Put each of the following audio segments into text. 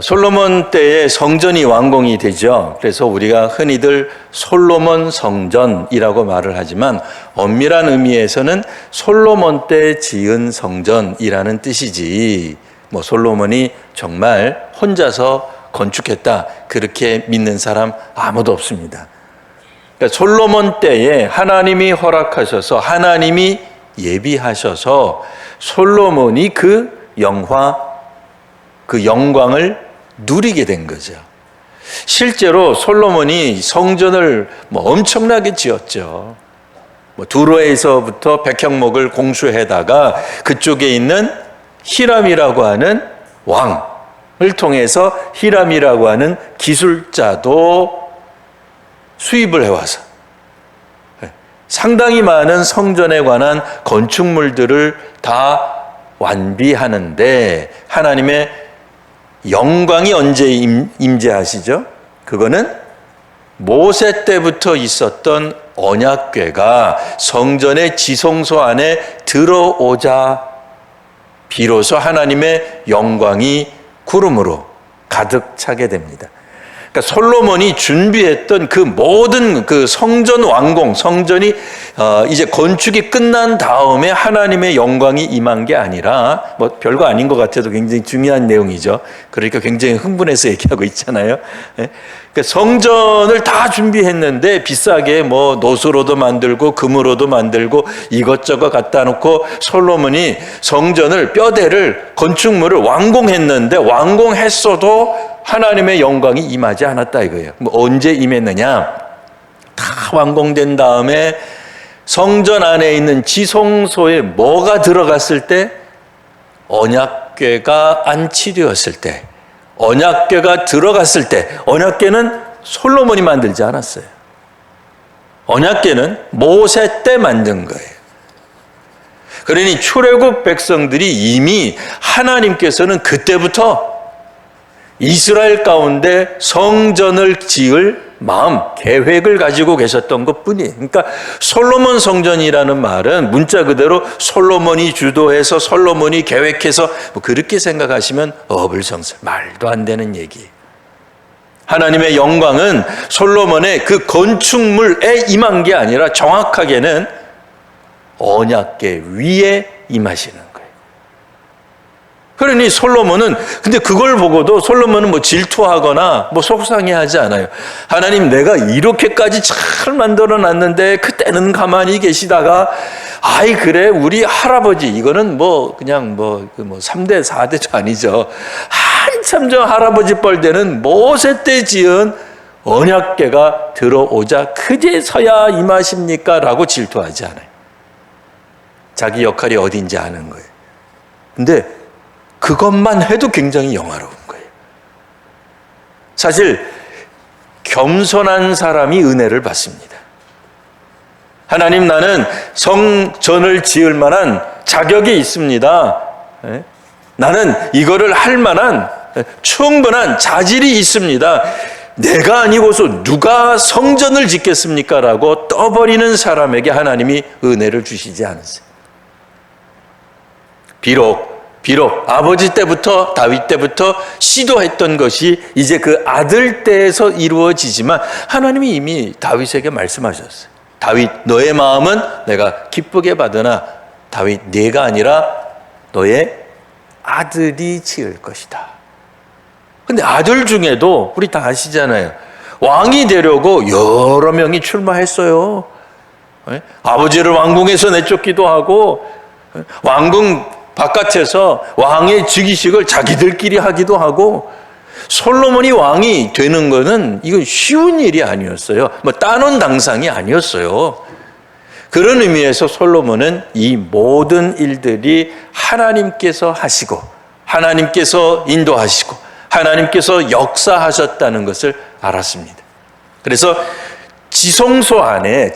솔로몬 때에 성전이 완공이 되죠. 그래서 우리가 흔히들 솔로몬 성전이라고 말을 하지만 엄밀한 의미에서는 솔로몬 때 지은 성전이라는 뜻이지, 솔로몬이 정말 혼자서 건축했다 그렇게 믿는 사람 아무도 없습니다. 그러니까 솔로몬 때에 하나님이 허락하셔서, 하나님이 예비하셔서 솔로몬이 그 영광을 누리게 된 거죠. 실제로 솔로몬이 성전을 엄청나게 지었죠. 두로에서부터 백향목을 공수해다가 그쪽에 있는 히람이라고 하는 왕을 통해서 히람이라고 하는 기술자도 수입을 해와서 상당히 많은 성전에 관한 건축물들을 다 완비하는데, 하나님의 영광이 언제 임재하시죠? 그거는 모세 때부터 있었던 언약궤가 성전의 지성소 안에 들어오자 비로소 하나님의 영광이 구름으로 가득 차게 됩니다. 그러니까 솔로몬이 준비했던 그 모든 그 성전 완공, 성전이 이제 건축이 끝난 다음에 하나님의 영광이 임한 게 아니라, 별거 아닌 것 같아도 굉장히 중요한 내용이죠. 그러니까 굉장히 흥분해서 얘기하고 있잖아요. 그러니까 성전을 다 준비했는데 비싸게 노수로도 만들고 금으로도 만들고 이것저것 갖다 놓고 솔로몬이 성전을, 뼈대를, 건축물을 완공했는데, 완공했어도 하나님의 영광이 임하지 않았다 이거예요. 언제 임했느냐? 다 완공된 다음에 성전 안에 있는 지성소에 뭐가 들어갔을 때? 언약궤가 안치되었을 때, 언약궤가 들어갔을 때. 언약궤는 솔로몬이 만들지 않았어요. 언약궤는 모세 때 만든 거예요. 그러니 출애굽 백성들이 이미 하나님께서는 그때부터 이스라엘 가운데 성전을 지을 마음, 계획을 가지고 계셨던 것뿐이에요. 그러니까 솔로몬 성전이라는 말은 문자 그대로 솔로몬이 주도해서 솔로몬이 계획해서 그렇게 생각하시면 어불성설, 말도 안 되는 얘기예요. 하나님의 영광은 솔로몬의 그 건축물에 임한 게 아니라 정확하게는 언약궤 위에 임하시는 거예요. 그러니 솔로몬은, 근데 그걸 보고도 솔로몬은 질투하거나 속상해하지 않아요. 하나님, 내가 이렇게까지 잘 만들어 놨는데 그때는 가만히 계시다가, 아이 그래 우리 할아버지, 이거는 그냥 3대 4대도 아니죠. 한참 저 할아버지 뻘대는 모세 때 지은 언약궤가 들어오자 그제서야 임하십니까? 라고 질투하지 않아요. 자기 역할이 어딘지 아는 거예요. 근데 그것만 해도 굉장히 영화로운 거예요. 사실 겸손한 사람이 은혜를 받습니다. 하나님, 나는 성전을 지을 만한 자격이 있습니다. 나는 이거를 할 만한 충분한 자질이 있습니다. 내가 아니고서 누가 성전을 짓겠습니까? 라고 떠버리는 사람에게 하나님이 은혜를 주시지 않으세요. 비록 아버지 때부터, 다윗 때부터 시도했던 것이 이제 그 아들 때에서 이루어지지만 하나님이 이미 다윗에게 말씀하셨어요. 다윗, 너의 마음은 내가 기쁘게 받으나 다윗, 네가 아니라 너의 아들이 지을 것이다. 근데 아들 중에도 우리 다 아시잖아요. 왕이 되려고 여러 명이 출마했어요. 아버지를 왕궁에서 내쫓기도 하고, 왕궁 바깥에서 왕의 즉위식을 자기들끼리 하기도 하고, 솔로몬이 왕이 되는 거는 이건 쉬운 일이 아니었어요. 따놓은 당상이 아니었어요. 그런 의미에서 솔로몬은 이 모든 일들이 하나님께서 하시고, 하나님께서 인도하시고, 하나님께서 역사하셨다는 것을 알았습니다. 그래서 지성소 안에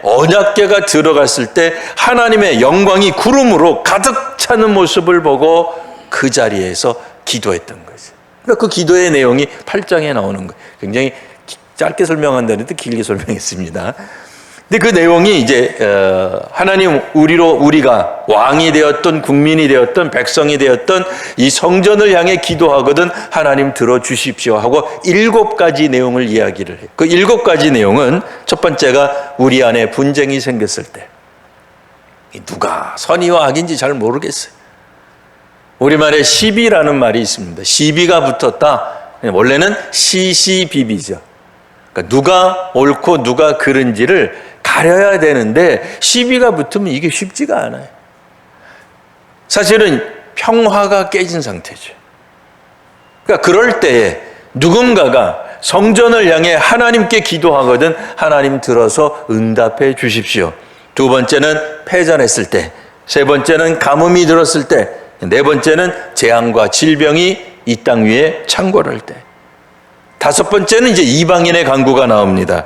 언약궤가 들어갔을 때 하나님의 영광이 구름으로 가득 차는 모습을 보고 그 자리에서 기도했던 거죠. 그러니까 그 기도의 내용이 8장에 나오는 거예요. 굉장히 짧게 설명한다는데 길게 설명했습니다. 근데 그 내용이 이제 하나님 우리가 왕이 되었던 국민이 되었던 백성이 되었던 이 성전을 향해 기도하거든 하나님 들어주십시오 하고 7가지 내용을 이야기를 해요. 그 7가지 내용은 첫 번째가 우리 안에 분쟁이 생겼을 때, 누가 선의와 악인지 잘 모르겠어요. 우리말에 시비라는 말이 있습니다. 시비가 붙었다. 원래는 시시비비죠. 그러니까 누가 옳고 누가 그른지를 가려야 되는데 시비가 붙으면 이게 쉽지가 않아요. 사실은 평화가 깨진 상태죠. 그러니까 그럴 때에 누군가가 성전을 향해 하나님께 기도하거든 하나님 들어서 응답해 주십시오. 두 번째는 패전했을 때, 세 번째는 가뭄이 들었을 때, 네 번째는 재앙과 질병이 이 땅 위에 창궐할 때, 다섯 번째는 이제 이방인의 강구가 나옵니다.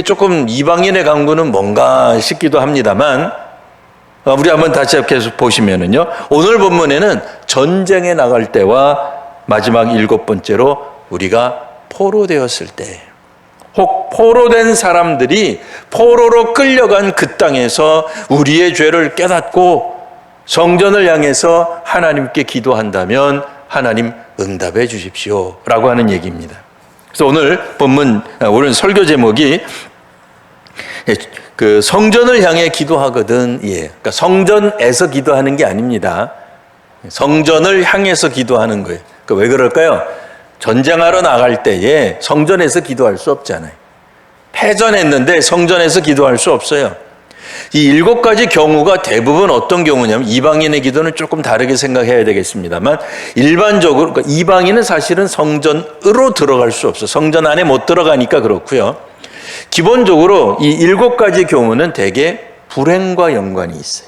조금 이방인의 강구는 뭔가 싶기도 합니다만, 우리 한번 다시 계속 보시면은요, 오늘 본문에는 전쟁에 나갈 때와 마지막 7번째로 우리가 포로되었을 때, 혹 포로된 사람들이 포로로 끌려간 그 땅에서 우리의 죄를 깨닫고 성전을 향해서 하나님께 기도한다면 하나님 응답해 주십시오 라고 하는 얘기입니다. 그래서 오늘 본문, 오늘 설교 제목이 그 성전을 향해 기도하거든. 그러니까 성전에서 기도하는 게 아닙니다. 성전을 향해서 기도하는 거예요. 왜 그럴까요? 전쟁하러 나갈 때에 성전에서 기도할 수 없잖아요. 패전했는데 성전에서 기도할 수 없어요. 이 7가지 경우가 대부분 어떤 경우냐면, 이방인의 기도는 조금 다르게 생각해야 되겠습니다만, 일반적으로 그러니까 이방인은 사실은 성전으로 들어갈 수 없어. 성전 안에 못 들어가니까 그렇고요. 기본적으로 이 7가지 경우는 대개 불행과 연관이 있어요.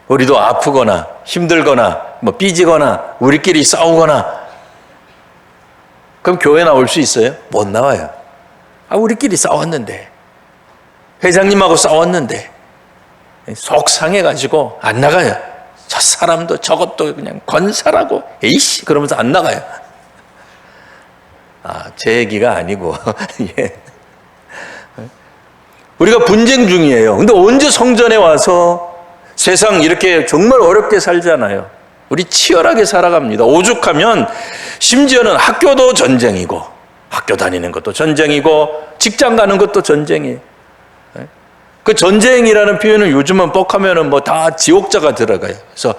우리도 아프거나 힘들거나 삐지거나 우리끼리 싸우거나, 그럼 교회 나올 수 있어요? 못 나와요. 우리끼리 싸웠는데, 회장님하고 싸웠는데 속 상해가지고 안 나가요. 저 사람도 저것도 그냥 건설하고 에이씨 그러면서 안 나가요. 제 얘기가 아니고 예. 우리가 분쟁 중이에요. 근데 언제 성전에 와서 세상 이렇게 정말 어렵게 살잖아요. 우리 치열하게 살아갑니다. 오죽하면 심지어는 학교도 전쟁이고, 학교 다니는 것도 전쟁이고, 직장 가는 것도 전쟁이에요. 그 전쟁이라는 표현을 요즘은 뻑하면은 다 지옥자가 들어가요. 그래서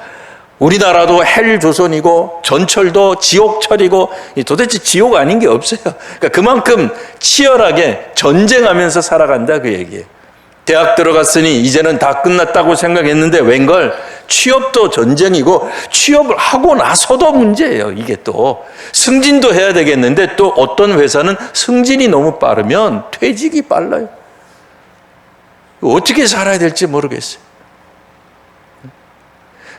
우리나라도 헬 조선이고 전철도 지옥철이고, 도대체 지옥 아닌 게 없어요. 그러니까 그만큼 치열하게 전쟁하면서 살아간다 그 얘기예요. 대학 들어갔으니 이제는 다 끝났다고 생각했는데 웬걸 취업도 전쟁이고, 취업을 하고 나서도 문제예요. 이게 또 승진도 해야 되겠는데, 또 어떤 회사는 승진이 너무 빠르면 퇴직이 빨라요. 어떻게 살아야 될지 모르겠어요.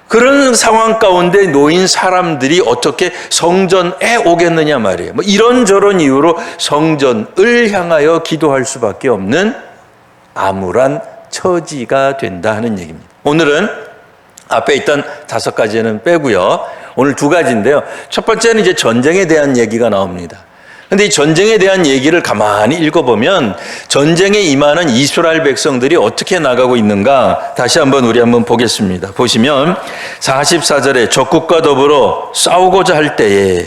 그런 상황 가운데 놓인 사람들이 어떻게 성전에 오겠느냐 말이에요. 이런저런 이유로 성전을 향하여 기도할 수밖에 없는 암울한 처지가 된다 하는 얘기입니다. 오늘은 앞에 있던 5가지는 빼고요. 오늘 2가지인데요. 첫 번째는 이제 전쟁에 대한 얘기가 나옵니다. 그런데 이 전쟁에 대한 얘기를 가만히 읽어보면 전쟁에 임하는 이스라엘 백성들이 어떻게 나가고 있는가 다시 우리 한번 보겠습니다. 보시면 44절에 적국과 더불어 싸우고자 할 때에,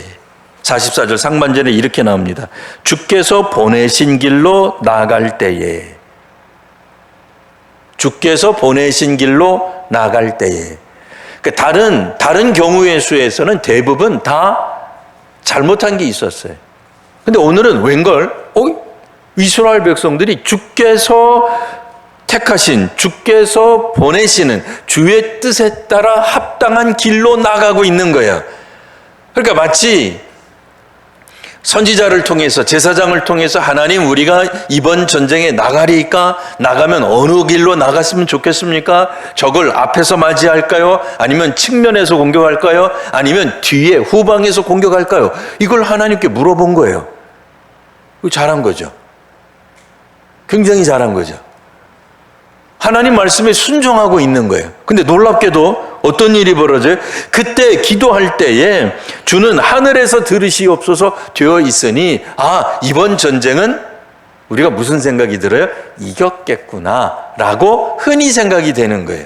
44절 상반절에 이렇게 나옵니다. 주께서 보내신 길로 나갈 때에, 주께서 보내신 길로 나갈 때에. 다른 경우의 수에서는 대부분 다 잘못한 게 있었어요. 근데 오늘은 웬걸? 이스라엘 백성들이 주께서 택하신, 주께서 보내시는 주의 뜻에 따라 합당한 길로 나가고 있는 거예요. 그러니까 마치 선지자를 통해서, 제사장을 통해서 하나님, 우리가 이번 전쟁에 나가리까? 나가면 어느 길로 나갔으면 좋겠습니까? 적을 앞에서 맞이할까요? 아니면 측면에서 공격할까요? 아니면 뒤에 후방에서 공격할까요? 이걸 하나님께 물어본 거예요. 잘한 거죠. 굉장히 잘한 거죠. 하나님 말씀에 순종하고 있는 거예요. 근데 놀랍게도 어떤 일이 벌어져요? 그때 기도할 때에 주는 하늘에서 들으시옵소서 되어 있으니, 이번 전쟁은 우리가 무슨 생각이 들어요? 이겼겠구나라고 흔히 생각이 되는 거예요.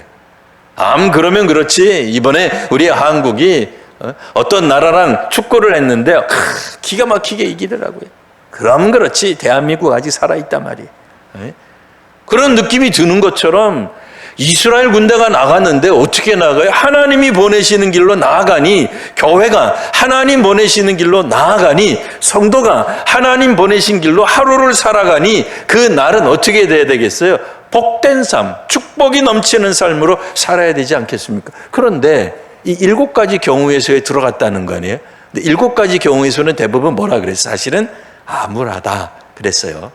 그러면 그렇지. 이번에 우리 한국이 어떤 나라랑 축구를 했는데 기가 막히게 이기더라고요. 그럼 그렇지. 대한민국 아직 살아있단 말이에요. 그런 느낌이 드는 것처럼 이스라엘 군대가 나갔는데 어떻게 나가요? 하나님이 보내시는 길로 나아가니, 교회가 하나님 보내시는 길로 나아가니, 성도가 하나님 보내신 길로 하루를 살아가니 그 날은 어떻게 돼야 되겠어요? 복된 삶, 축복이 넘치는 삶으로 살아야 되지 않겠습니까? 그런데 이 7가지 경우에서에 들어갔다는 거 아니에요? 근데 7가지 경우에서는 대부분 뭐라 그랬어요? 사실은 암울하다 그랬어요.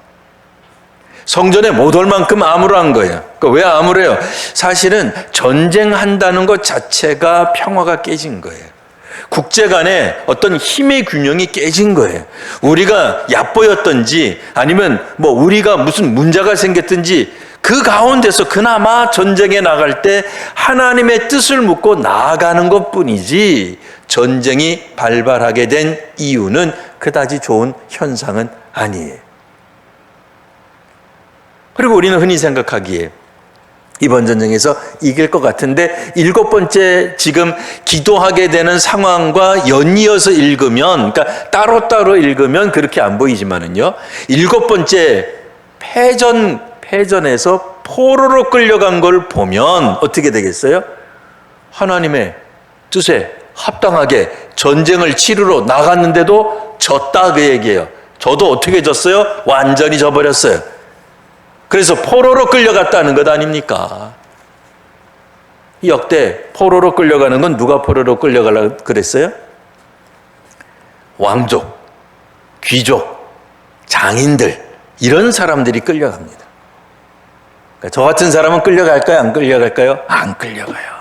성전에 못 올 만큼 암울한 거예요. 왜 암울해요? 사실은 전쟁한다는 것 자체가 평화가 깨진 거예요. 국제 간에 어떤 힘의 균형이 깨진 거예요. 우리가 얕보였던지 아니면 우리가 무슨 문제가 생겼든지 그 가운데서 그나마 전쟁에 나갈 때 하나님의 뜻을 묻고 나아가는 것뿐이지, 전쟁이 발발하게 된 이유는 그다지 좋은 현상은 아니에요. 그리고 우리는 흔히 생각하기에 이번 전쟁에서 이길 것 같은데 7번째 지금 기도하게 되는 상황과 연이어서 읽으면, 그러니까 따로따로 읽으면 그렇게 안 보이지만은요, 7번째 패전에서 포로로 끌려간 걸 보면 어떻게 되겠어요? 하나님의 뜻에 합당하게 전쟁을 치르러 나갔는데도 졌다 그 얘기예요. 저도 어떻게 졌어요? 완전히 져버렸어요. 그래서 포로로 끌려갔다는 것 아닙니까? 역대 포로로 끌려가는 건 누가 포로로 끌려가려고 그랬어요? 왕족, 귀족, 장인들, 이런 사람들이 끌려갑니다. 그러니까 저 같은 사람은 끌려갈까요? 안 끌려갈까요? 안 끌려가요.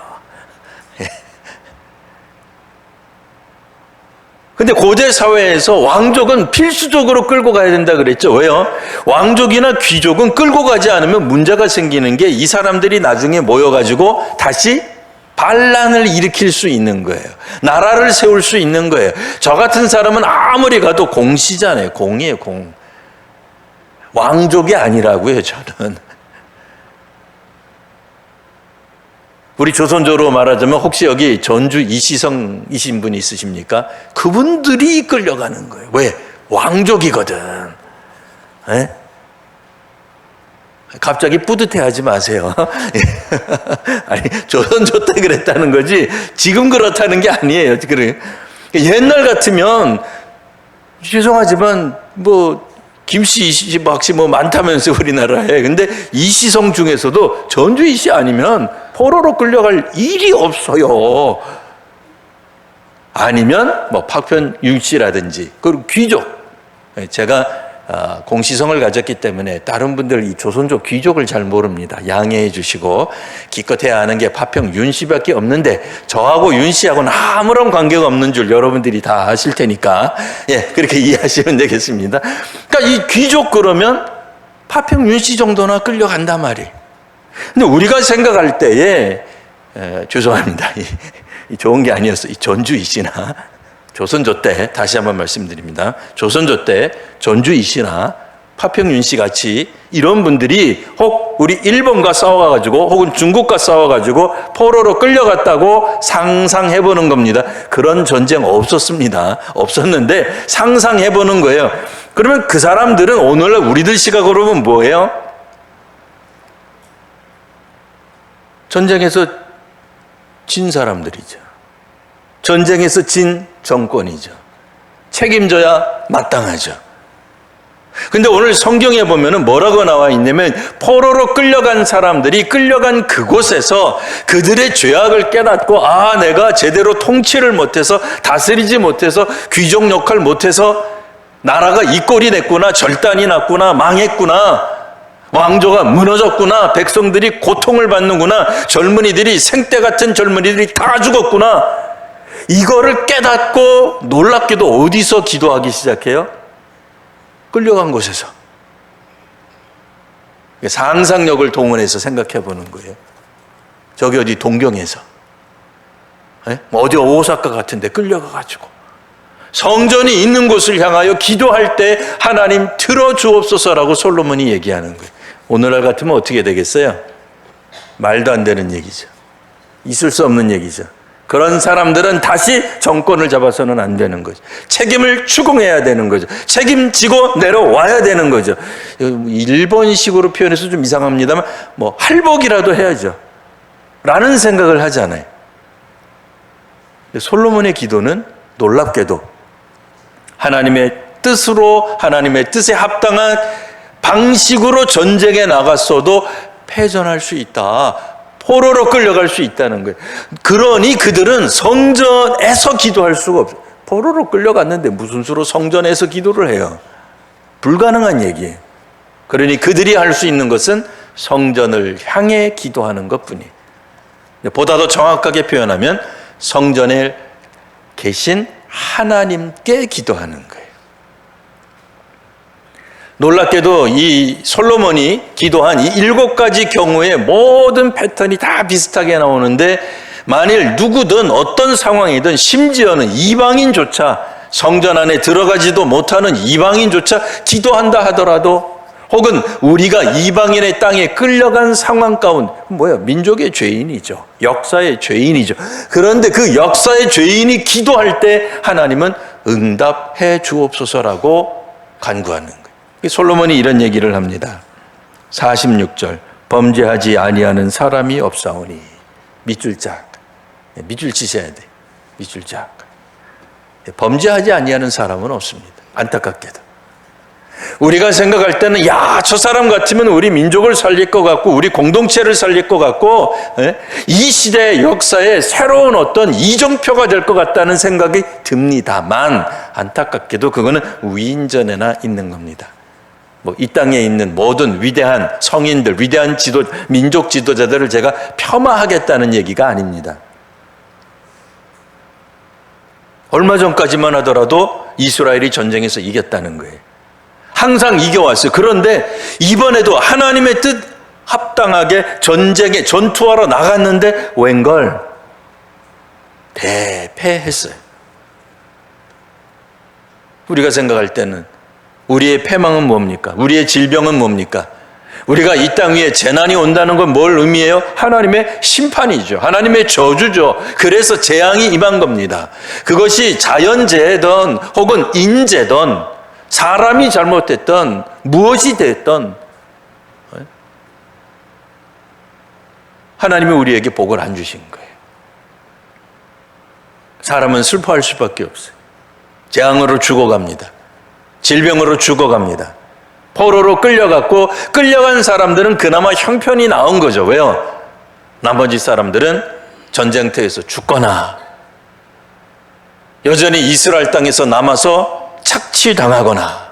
근데 고대 사회에서 왕족은 필수적으로 끌고 가야 된다 그랬죠. 왜요? 왕족이나 귀족은 끌고 가지 않으면 문제가 생기는 게, 이 사람들이 나중에 모여가지고 다시 반란을 일으킬 수 있는 거예요. 나라를 세울 수 있는 거예요. 저 같은 사람은 아무리 가도 공시잖아요. 공이에요, 공. 왕족이 아니라고요, 저는. 우리 조선조로 말하자면 혹시 여기 전주 이시성이신 분이 있으십니까? 그분들이 끌려가는 거예요. 왜? 왕족이거든. 에? 갑자기 뿌듯해하지 마세요. 아니, 조선조 때 그랬다는 거지 지금 그렇다는 게 아니에요. 그래. 옛날 같으면 죄송하지만 김씨, 이씨, 박씨 많다면서 우리나라에. 근데 이시성 중에서도 전주 이씨 아니면 포로로 끌려갈 일이 없어요. 아니면 박편 윤씨라든지, 그리고 귀족. 제가 공시성을 가졌기 때문에 다른 분들 이 조선족 귀족을 잘 모릅니다. 양해해 주시고, 기껏해야 하는 게 파평 윤씨밖에 없는데 저하고 윤씨하고는 아무런 관계가 없는 줄 여러분들이 다 아실 테니까 그렇게 이해하시면 되겠습니다. 그러니까 이 귀족 그러면 파평 윤씨 정도나 끌려간단 말이에요. 근데 우리가 생각할 때에 죄송합니다. 이 좋은 게 아니었어요. 이 전주 이씨나 조선조 때, 다시 한번 말씀드립니다. 조선조 때 전주 이씨나 파평윤 씨 같이 이런 분들이 혹 우리 일본과 싸워가지고 혹은 중국과 싸워가지고 포로로 끌려갔다고 상상해보는 겁니다. 그런 전쟁 없었습니다. 없었는데 상상해보는 거예요. 그러면 그 사람들은 오늘날 우리들 시각으로 보면 뭐예요? 전쟁에서 진 사람들이죠. 전쟁에서 진 정권이죠. 책임져야 마땅하죠. 근데 오늘 성경에 보면은 뭐라고 나와 있냐면, 포로로 끌려간 사람들이 끌려간 그곳에서 그들의 죄악을 깨닫고, 내가 제대로 통치를 못해서, 다스리지 못해서, 귀족 역할 못해서 나라가 이 꼴이 됐구나, 절단이 났구나, 망했구나, 왕조가 무너졌구나, 백성들이 고통을 받는구나, 젊은이들이, 생때 같은 젊은이들이 다 죽었구나, 이거를 깨닫고 놀랍게도 어디서 기도하기 시작해요? 끌려간 곳에서. 상상력을 동원해서 생각해 보는 거예요. 저기 어디 동경에서, 어디 오사카 같은 데 끌려가가지고 성전이 있는 곳을 향하여 기도할 때 하나님 들어주옵소서라고 솔로몬이 얘기하는 거예요. 오늘날 같으면 어떻게 되겠어요? 말도 안 되는 얘기죠. 있을 수 없는 얘기죠. 그런 사람들은 다시 정권을 잡아서는 안 되는 거죠. 책임을 추궁해야 되는 거죠. 책임지고 내려와야 되는 거죠. 일본식으로 표현해서 좀 이상합니다만 뭐 할복이라도 해야죠 라는 생각을 하잖아요. 솔로몬의 기도는 놀랍게도 하나님의 뜻으로, 하나님의 뜻에 합당한 방식으로 전쟁에 나갔어도 패전할 수 있다. 포로로 끌려갈 수 있다는 거예요. 그러니 그들은 성전에서 기도할 수가 없어요. 포로로 끌려갔는데 무슨 수로 성전에서 기도를 해요? 불가능한 얘기예요. 그러니 그들이 할 수 있는 것은 성전을 향해 기도하는 것뿐이에요. 보다 더 정확하게 표현하면 성전에 계신 하나님께 기도하는 거예요. 놀랍게도 이 솔로몬이 기도한 이 7가지 경우의 모든 패턴이 다 비슷하게 나오는데, 만일 누구든 어떤 상황이든, 심지어는 이방인조차, 성전 안에 들어가지도 못하는 이방인조차 기도한다 하더라도, 혹은 우리가 이방인의 땅에 끌려간 상황 가운데, 민족의 죄인이죠. 역사의 죄인이죠. 그런데 그 역사의 죄인이 기도할 때 하나님은 응답해 주옵소서라고 간구하는 거예요. 솔로몬이 이런 얘기를 합니다. 46절, 범죄하지 아니하는 사람이 없사오니. 밑줄 짝. 밑줄 치셔야 돼. 밑줄 짝. 범죄하지 아니하는 사람은 없습니다. 안타깝게도. 우리가 생각할 때는 저 사람 같으면 우리 민족을 살릴 것 같고 우리 공동체를 살릴 것 같고 이 시대의 역사에 새로운 어떤 이정표가 될 것 같다는 생각이 듭니다만, 안타깝게도 그거는 위인전에나 있는 겁니다. 이 땅에 있는 모든 위대한 성인들, 위대한 민족 지도자들을 제가 폄하하겠다는 얘기가 아닙니다. 얼마 전까지만 하더라도 이스라엘이 전쟁에서 이겼다는 거예요. 항상 이겨왔어요. 그런데 이번에도 하나님의 뜻 합당하게 전쟁에 전투하러 나갔는데 웬걸 대패했어요. 우리가 생각할 때는 우리의 패망은 뭡니까? 우리의 질병은 뭡니까? 우리가 이 땅 위에 재난이 온다는 건 뭘 의미해요? 하나님의 심판이죠. 하나님의 저주죠. 그래서 재앙이 임한 겁니다. 그것이 자연재해든 혹은 인재든 사람이 잘못됐던 무엇이 됐던 하나님이 우리에게 복을 안 주신 거예요. 사람은 슬퍼할 수밖에 없어요. 재앙으로 죽어갑니다. 질병으로 죽어갑니다. 포로로 끌려갔고, 끌려간 사람들은 그나마 형편이 나은 거죠. 왜요? 나머지 사람들은 전쟁터에서 죽거나 여전히 이스라엘 땅에서 남아서 착취당하거나,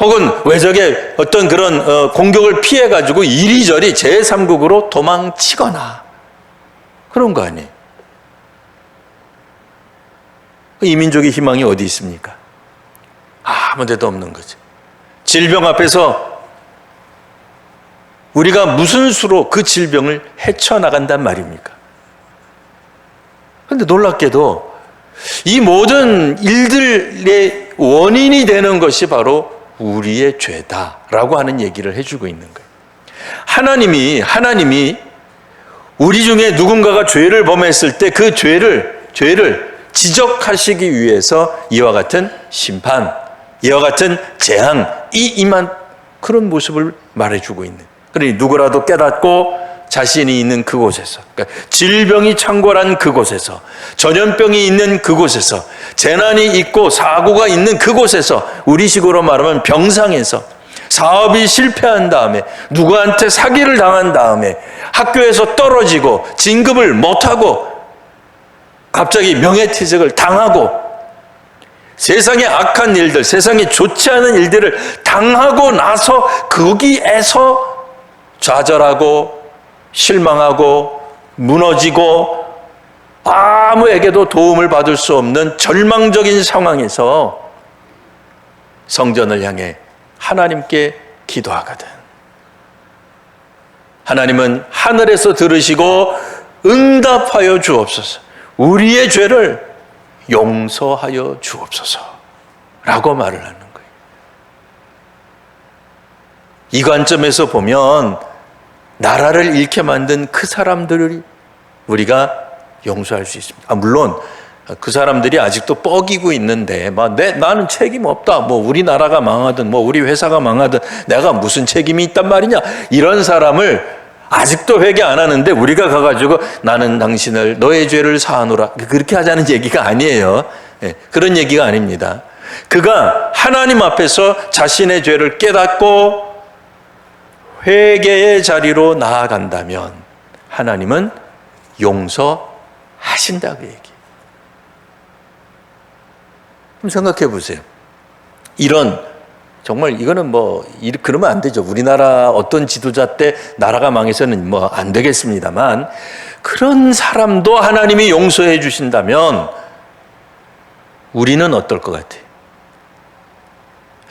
혹은 외적의 어떤 그런 공격을 피해가지고 이리저리 제3국으로 도망치거나 그런 거 아니에요. 이 민족의 희망이 어디 있습니까? 아무 데도 없는 거죠. 질병 앞에서 우리가 무슨 수로 그 질병을 헤쳐나간단 말입니까? 그런데 놀랍게도 이 모든 일들의 원인이 되는 것이 바로 우리의 죄다라고 하는 얘기를 해주고 있는 거예요. 하나님이 우리 중에 누군가가 죄를 범했을 때 그 죄를 지적하시기 위해서 이와 같은 심판, 이와 같은 재앙이 임한 그런 모습을 말해주고 있는. 그러니 누구라도 깨닫고 자신이 있는 그곳에서, 그러니까 질병이 창궐한 그곳에서, 전염병이 있는 그곳에서, 재난이 있고 사고가 있는 그곳에서, 우리식으로 말하면 병상에서, 사업이 실패한 다음에, 누구한테 사기를 당한 다음에, 학교에서 떨어지고 진급을 못하고 갑자기 명예퇴직을 당하고 세상의 악한 일들, 세상에 좋지 않은 일들을 당하고 나서 거기에서 좌절하고 실망하고 무너지고 아무에게도 도움을 받을 수 없는 절망적인 상황에서 성전을 향해 하나님께 기도하거든. 하나님은 하늘에서 들으시고 응답하여 주옵소서. 우리의 죄를 용서하여 주옵소서라고 말을 하는 거예요. 이 관점에서 보면 나라를 잃게 만든 그 사람들을 우리가 용서할 수 있습니다. 물론 그 사람들이 아직도 뻐기고 있는데 나는 책임 없다. 우리나라가 망하든 우리 회사가 망하든 내가 무슨 책임이 있단 말이냐. 이런 사람을 아직도 회개 안 하는데 우리가 가가지고 나는 당신을 너의 죄를 사하노라. 그렇게 하자는 얘기가 아니에요. 그런 얘기가 아닙니다. 그가 하나님 앞에서 자신의 죄를 깨닫고 회개의 자리로 나아간다면 하나님은 용서하신다고 얘기해요. 한번 생각해 보세요. 정말 이거는 그러면 안 되죠. 우리나라 어떤 지도자 때 나라가 망해서는 안 되겠습니다만, 그런 사람도 하나님이 용서해 주신다면 우리는 어떨 것 같아요?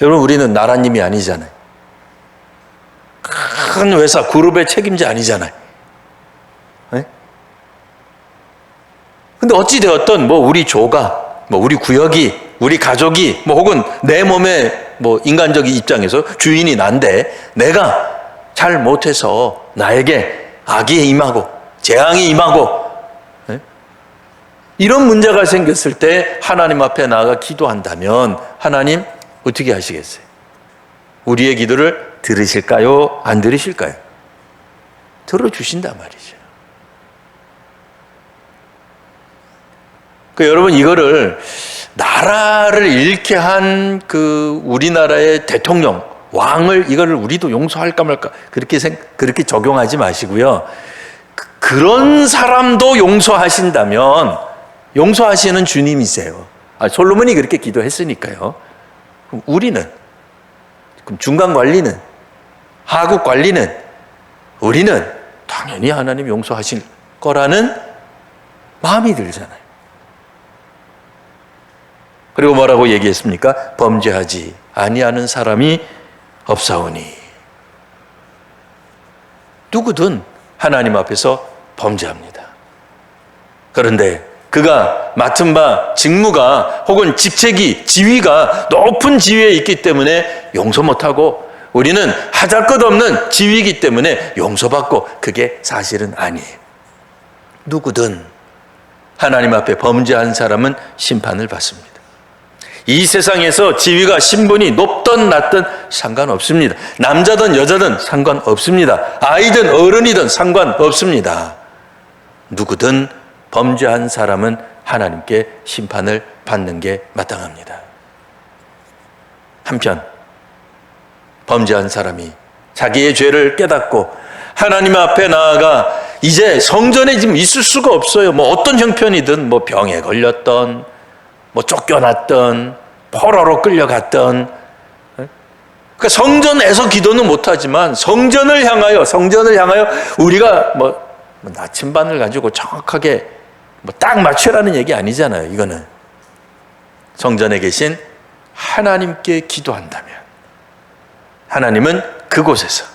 여러분, 우리는 나라님이 아니잖아요. 큰 회사 그룹의 책임자 아니잖아요. 네? 근데 어찌되었든 우리 조가, 우리 구역이, 우리 가족이, 혹은 내 몸의 인간적인 입장에서 주인이 난데 내가 잘 못해서 나에게 악이 임하고 재앙이 임하고, 네? 이런 문제가 생겼을 때 하나님 앞에 나아가 기도한다면 하나님 어떻게 하시겠어요? 우리의 기도를 들으실까요? 안 들으실까요? 들어주신단 말이죠. 여러분, 이거를 나라를 잃게 한 우리나라의 대통령, 왕을 이거를 우리도 용서할까 말까 그렇게 적용하지 마시고요. 그런 사람도 용서하신다면 용서하시는 주님이세요. 솔로몬이 그렇게 기도했으니까요. 그럼 우리는, 그럼 중간 관리는, 하급 관리는, 우리는 당연히 하나님 용서하실 거라는 마음이 들잖아요. 그리고 뭐라고 얘기했습니까? 범죄하지 아니하는 사람이 없사오니. 누구든 하나님 앞에서 범죄합니다. 그런데 그가 맡은 바 직무가 혹은 직책이, 지위가 높은 지위에 있기 때문에 용서 못하고, 우리는 하잘것없는 지위이기 때문에 용서받고, 그게 사실은 아니에요. 누구든 하나님 앞에 범죄한 사람은 심판을 받습니다. 이 세상에서 지위가, 신분이 높든 낮든 상관없습니다. 남자든 여자든 상관없습니다. 아이든 어른이든 상관없습니다. 누구든 범죄한 사람은 하나님께 심판을 받는 게 마땅합니다. 한편 범죄한 사람이 자기의 죄를 깨닫고 하나님 앞에 나아가 이제 성전에 지금 있을 수가 없어요. 어떤 형편이든, 병에 걸렸던, 쫓겨났던, 포로로 끌려갔던, 그러니까 성전에서 기도는 못하지만 성전을 향하여 우리가 나침반을 가지고 정확하게 딱 맞추라는 얘기 아니잖아요. 이거는 성전에 계신 하나님께 기도한다면 하나님은 그곳에서,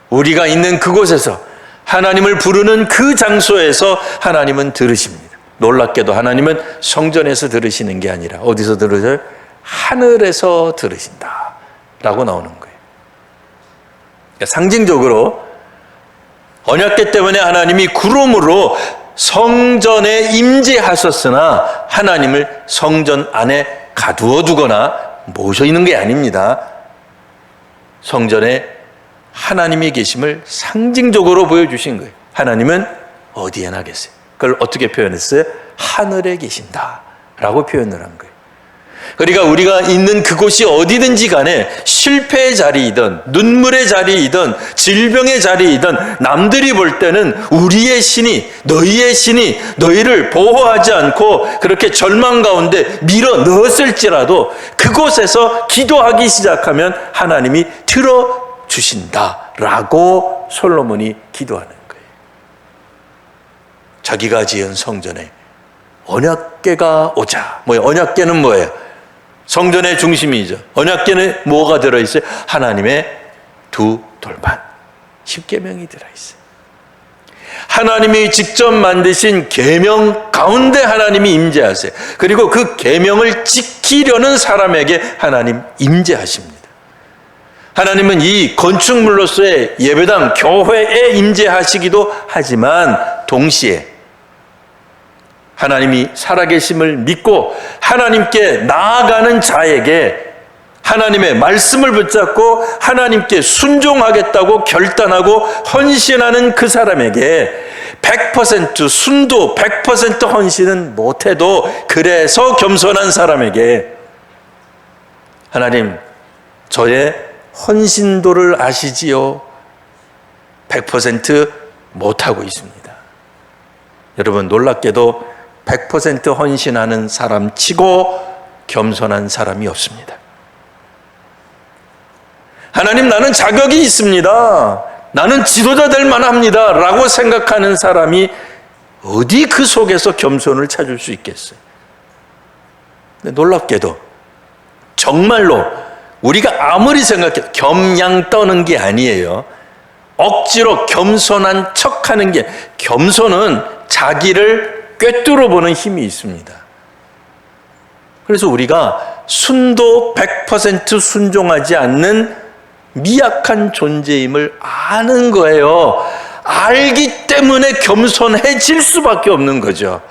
우리가 있는 그곳에서, 하나님을 부르는 그 장소에서 하나님은 들으십니다. 놀랍게도 하나님은 성전에서 들으시는 게 아니라 어디서 들으세요? 하늘에서 들으신다 라고 나오는 거예요. 그러니까 상징적으로 언약궤 때문에 하나님이 구름으로 성전에 임재하셨으나 하나님을 성전 안에 가두어 두거나 모셔 있는 게 아닙니다. 성전에 하나님이 계심을 상징적으로 보여주신 거예요. 하나님은 어디에나 계세요. 그걸 어떻게 표현했어요? 하늘에 계신다 라고 표현을 한 거예요. 그러니까 우리가 있는 그곳이 어디든지 간에 실패의 자리이든 눈물의 자리이든 질병의 자리이든 남들이 볼 때는 우리의 신이, 너희의 신이 너희를 보호하지 않고 그렇게 절망 가운데 밀어 넣었을지라도 그곳에서 기도하기 시작하면 하나님이 들어주신다라고 솔로몬이 기도하는 거예요. 자기가 지은 성전에 언약궤가 오자. 언약궤는 뭐예요? 성전의 중심이죠. 언약궤는 뭐가 들어있어요? 하나님의 두 돌판, 십계명이 들어있어요. 하나님이 직접 만드신 계명 가운데 하나님이 임재하세요. 그리고 그 계명을 지키려는 사람에게 하나님 임재하십니다. 하나님은 이 건축물로서의 예배당, 교회에 임재하시기도 하지만 동시에 하나님이 살아계심을 믿고 하나님께 나아가는 자에게 하나님의 말씀을 붙잡고 하나님께 순종하겠다고 결단하고 헌신하는 그 사람에게 100% 순도, 100% 헌신은 못해도 그래서 겸손한 사람에게 하나님, 저의 헌신도를 아시지요? 100% 못하고 있습니다. 여러분, 놀랍게도 100% 헌신하는 사람 치고 겸손한 사람이 없습니다. 하나님, 나는 자격이 있습니다. 나는 지도자 될 만합니다. 라고 생각하는 사람이 어디 그 속에서 겸손을 찾을 수 있겠어요? 근데 놀랍게도 정말로 우리가 아무리 생각해도 겸양 떠는 게 아니에요. 억지로 겸손한 척하는 게, 겸손은 자기를 꿰뚫어 보는 힘이 있습니다. 그래서 우리가 순도 100% 순종하지 않는 미약한 존재임을 아는 거예요. 알기 때문에 겸손해질 수밖에 없는 거죠.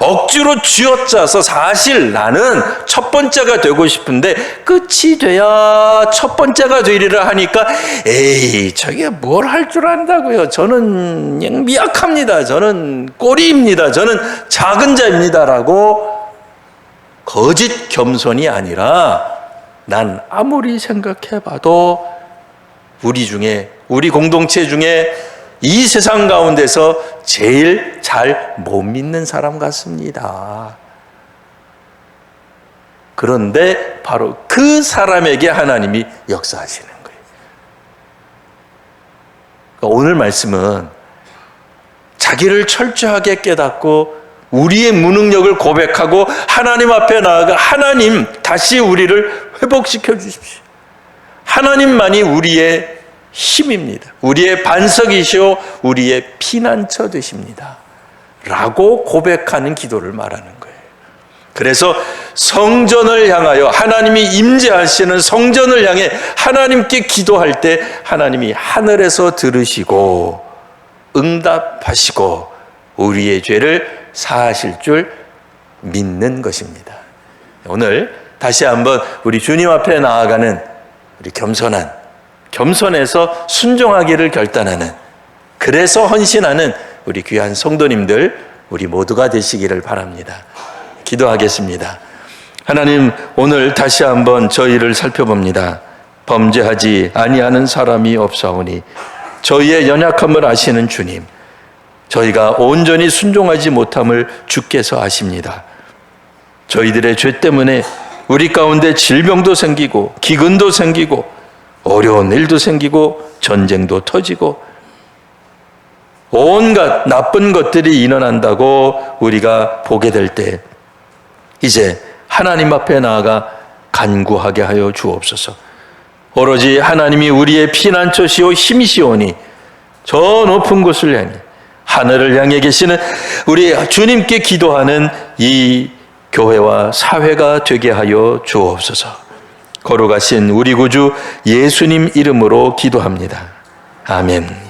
억지로 쥐어짜서 사실 나는 첫 번째가 되고 싶은데 끝이 돼야 첫 번째가 되리라 하니까 에이, 저게 뭘 할 줄 안다고요. 저는 그냥 미약합니다. 저는 꼬리입니다. 저는 작은 자입니다라고 거짓 겸손이 아니라 난 아무리 생각해봐도 우리 공동체 중에 이 세상 가운데서 제일 잘 못 믿는 사람 같습니다. 그런데 바로 그 사람에게 하나님이 역사하시는 거예요. 그러니까 오늘 말씀은 자기를 철저하게 깨닫고 우리의 무능력을 고백하고 하나님 앞에 나아가 하나님, 다시 우리를 회복시켜 주십시오. 하나님만이 우리의 힘입니다. 우리의 반석이시오, 우리의 피난처 되십니다. 라고 고백하는 기도를 말하는 거예요. 그래서 성전을 향하여, 하나님이 임재하시는 성전을 향해 하나님께 기도할 때 하나님이 하늘에서 들으시고 응답하시고 우리의 죄를 사하실 줄 믿는 것입니다. 오늘 다시 한번 우리 주님 앞에 나아가는 우리 겸손해서 순종하기를 결단하는, 그래서 헌신하는 우리 귀한 성도님들, 우리 모두가 되시기를 바랍니다. 기도하겠습니다. 하나님, 오늘 다시 한번 저희를 살펴봅니다. 범죄하지 아니하는 사람이 없사오니 저희의 연약함을 아시는 주님, 저희가 온전히 순종하지 못함을 주께서 아십니다. 저희들의 죄 때문에 우리 가운데 질병도 생기고 기근도 생기고 어려운 일도 생기고 전쟁도 터지고 온갖 나쁜 것들이 일어난다고 우리가 보게 될 때 이제 하나님 앞에 나아가 간구하게 하여 주옵소서. 오로지 하나님이 우리의 피난처시오 힘이시오니 저 높은 곳을 향해, 하늘을 향해 계시는 우리 주님께 기도하는 이 교회와 사회가 되게 하여 주옵소서. 거룩하신 우리 구주 예수님 이름으로 기도합니다. 아멘.